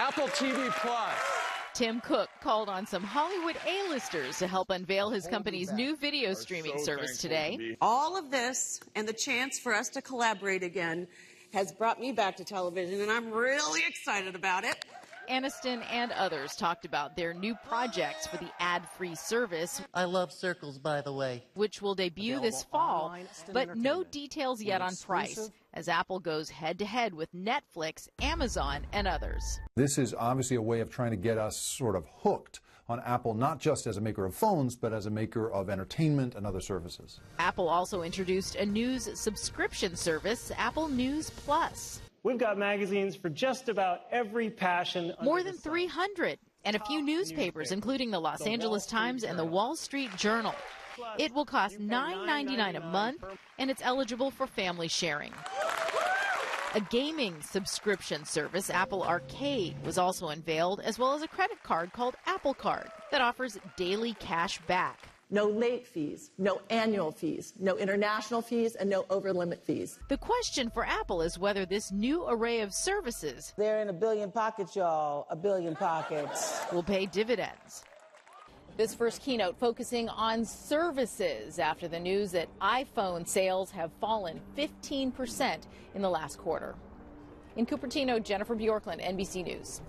Apple TV Plus. Tim Cook called on some Hollywood A-listers to help unveil his company's new video streaming service today. All of this and the chance for us to collaborate again has brought me back to television, and I'm really excited about it. Aniston and others talked about their new projects for the ad-free service. I love Circles, by the way. Which will debut this fall, but no details yet on price, as Apple goes head-to-head with Netflix, Amazon, and others. This is obviously a way of trying to get us sort of hooked on Apple, not just as a maker of phones, but as a maker of entertainment and other services. Apple also introduced a news subscription service, Apple News Plus. We've got magazines for just about every passion. More than 300, and a few newspapers, including the Los Angeles Times and the Wall Street Journal. It will cost $9.99 a month, and it's eligible for family sharing. A gaming subscription service, Apple Arcade, was also unveiled, as well as a credit card called Apple Card that offers daily cash back. No late fees, no annual fees, no international fees, and no over-limit fees. The question for Apple is whether this new array of services, they're in a billion pockets, y'all, a billion pockets, will pay dividends. This first keynote focusing on services after the news that iPhone sales have fallen 15% in the last quarter. In Cupertino, Jennifer Bjorklund, NBC News.